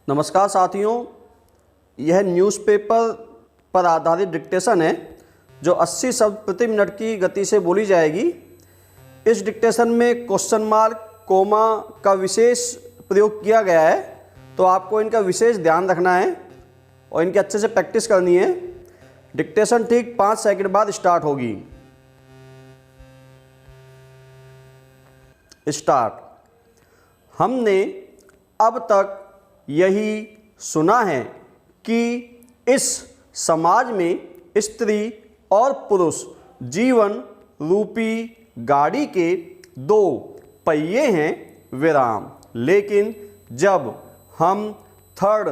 नमस्कार साथियों, यह न्यूज़पेपर पर आधारित डिक्टेशन है जो 80 शब्द प्रति मिनट की गति से बोली जाएगी। इस डिक्टेशन में क्वेश्चन मार्क, कोमा का विशेष प्रयोग किया गया है, तो आपको इनका विशेष ध्यान रखना है और इनकी अच्छे से प्रैक्टिस करनी है। डिक्टेशन ठीक 5 सेकंड बाद स्टार्ट होगी। स्टार्ट। हमने अब तक यही सुना है कि इस समाज में स्त्री और पुरुष जीवन रूपी गाड़ी के 2 पहिए हैं विराम। लेकिन जब हम थर्ड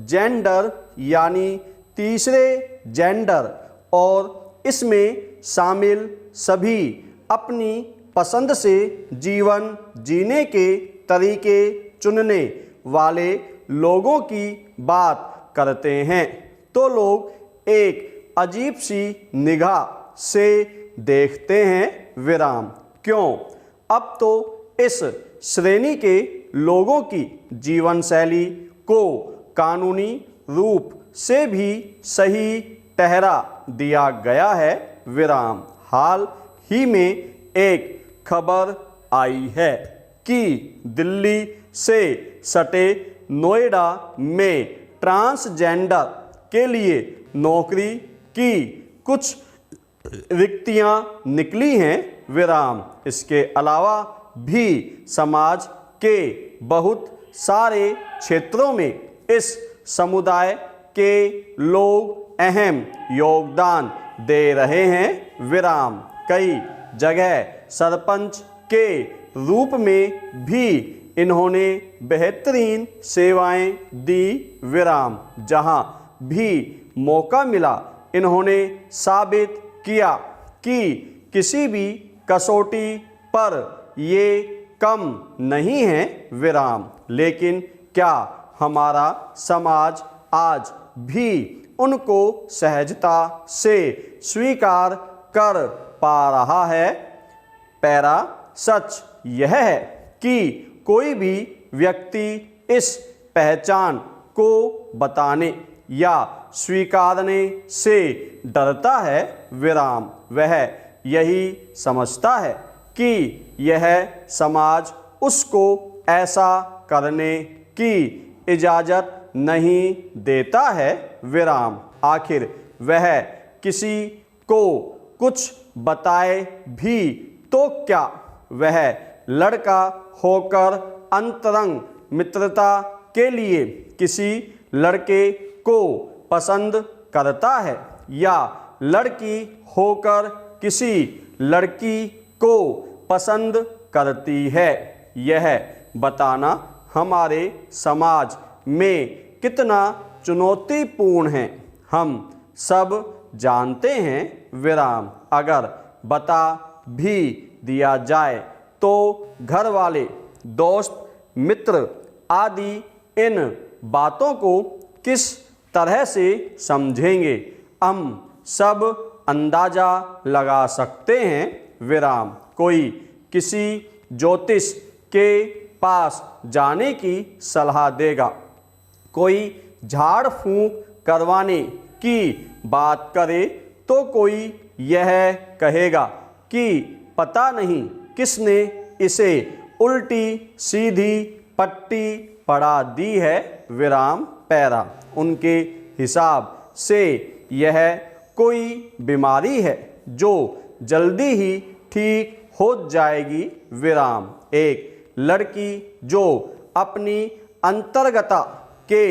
जेंडर यानी तीसरे जेंडर और इसमें शामिल सभी अपनी पसंद से जीवन जीने के तरीके चुनने वाले लोगों की बात करते हैं तो लोग एक अजीब सी निगाह से देखते हैं विराम। क्यों? अब तो इस श्रेणी के लोगों की जीवन शैली को कानूनी रूप से भी सही ठहरा दिया गया है विराम। हाल ही में एक खबर आई है कि दिल्ली से सटे नोएडा में ट्रांसजेंडर के लिए नौकरी की कुछ रिक्तियां निकली हैं विराम। इसके अलावा भी समाज के बहुत सारे क्षेत्रों में इस समुदाय के लोग अहम योगदान दे रहे हैं विराम। कई जगह सरपंच के रूप में भी इन्होंने बेहतरीन सेवाएं दी विराम। जहां भी मौका मिला इन्होंने साबित किया कि किसी भी कसौटी पर ये कम नहीं है विराम। लेकिन क्या हमारा समाज आज भी उनको सहजता से स्वीकार कर पा रहा है? पैरा सच यह है कि कोई भी व्यक्ति इस पहचान को बताने या स्वीकारने से डरता है विराम। वह यही समझता है कि यह समाज उसको ऐसा करने की इजाज़त नहीं देता है विराम। आखिर वह किसी को कुछ बताए भी तो क्या? वह लड़का होकर अंतरंग मित्रता के लिए किसी लड़के को पसंद करता है या लड़की होकर किसी लड़की को पसंद करती है? यह बताना हमारे समाज में कितना चुनौतीपूर्ण है हम सब जानते हैं विराम। अगर बता भी दिया जाए तो घर वाले, दोस्त, मित्र आदि इन बातों को किस तरह से समझेंगे हम सब अंदाजा लगा सकते हैं विराम। कोई किसी ज्योतिष के पास जाने की सलाह देगा, कोई झाड़ फूंक करवाने की बात करे तो कोई यह कहेगा कि पता नहीं किसने इसे उल्टी सीधी पट्टी पढ़ा दी है विराम। पैरा उनके हिसाब से यह कोई बीमारी है जो जल्दी ही ठीक हो जाएगी विराम। एक लड़की जो अपनी अंतर्गता के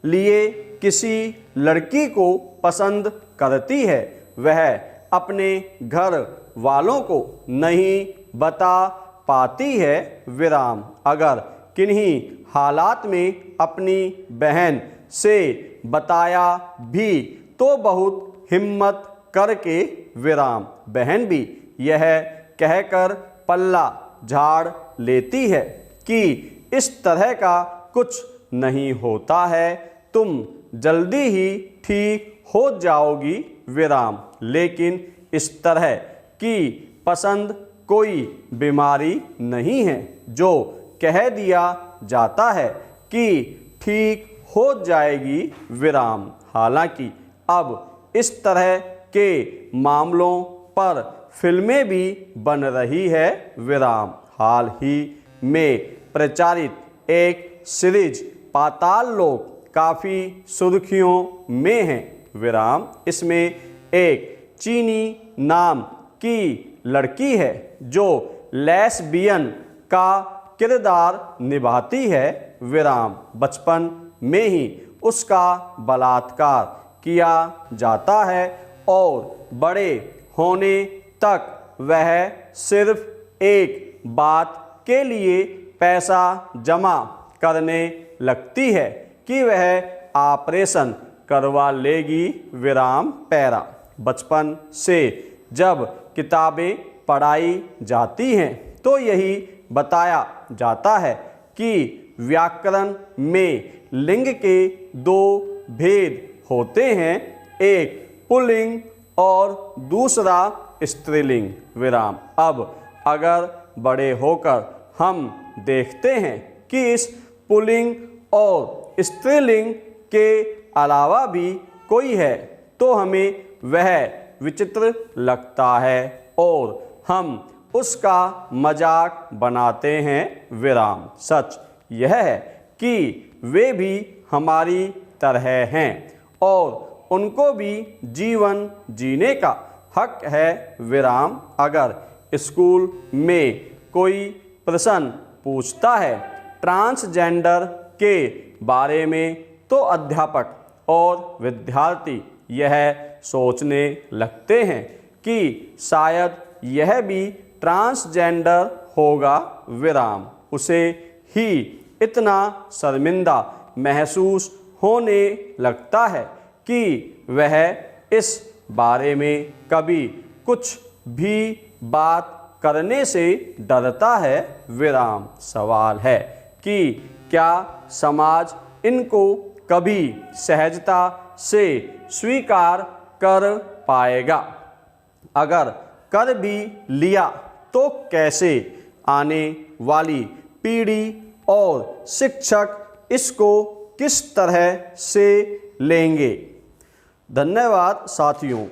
लिए किसी लड़की को पसंद करती है वह अपने घर वालों को नहीं बता पाती है विराम। अगर किन्हीं हालात में अपनी बहन से बताया भी तो बहुत हिम्मत करके विराम बहन भी यह कहकर पल्ला झाड़ लेती है कि इस तरह का कुछ नहीं होता है, तुम जल्दी ही ठीक हो जाओगी विराम। लेकिन इस तरह की पसंद कोई बीमारी नहीं है जो कह दिया जाता है कि ठीक हो जाएगी विराम। हालांकि अब इस तरह के मामलों पर फिल्में भी बन रही है विराम। हाल ही में प्रचारित एक सीरीज पाताल लोक काफ़ी सुर्खियों में है विराम। इसमें एक चीनी नाम की लड़की है जो लेस्बियन का किरदार निभाती है विराम। बचपन में ही उसका बलात्कार किया जाता है और बड़े होने तक वह सिर्फ एक बात के लिए पैसा जमा करने लगती है कि वह ऑपरेशन करवा लेगी विराम पैरा। बचपन से जब किताबें पढ़ाई जाती हैं तो यही बताया जाता है कि व्याकरण में लिंग के दो भेद होते हैं, एक पुल्लिंग और दूसरा स्त्रीलिंग विराम। अब अगर बड़े होकर हम देखते हैं कि इस पुल्लिंग और स्त्रीलिंग के अलावा भी कोई है तो हमें वह विचित्र लगता है और हम उसका मजाक बनाते हैं विराम। सच यह है कि वे भी हमारी तरह हैं और उनको भी जीवन जीने का हक है विराम। अगर स्कूल में कोई प्रश्न पूछता है ट्रांसजेंडर के बारे में तो अध्यापक और विद्यार्थी यह सोचने लगते हैं कि शायद यह भी ट्रांसजेंडर होगा विराम। उसे ही इतना शर्मिंदा महसूस होने लगता है कि वह इस बारे में कभी कुछ भी बात करने से डरता है विराम। सवाल है कि क्या समाज इनको कभी सहजता से स्वीकार कर पाएगा? अगर कर भी लिया तो कैसे? आने वाली पीढ़ी और शिक्षक इसको किस तरह से लेंगे? धन्यवाद साथियों।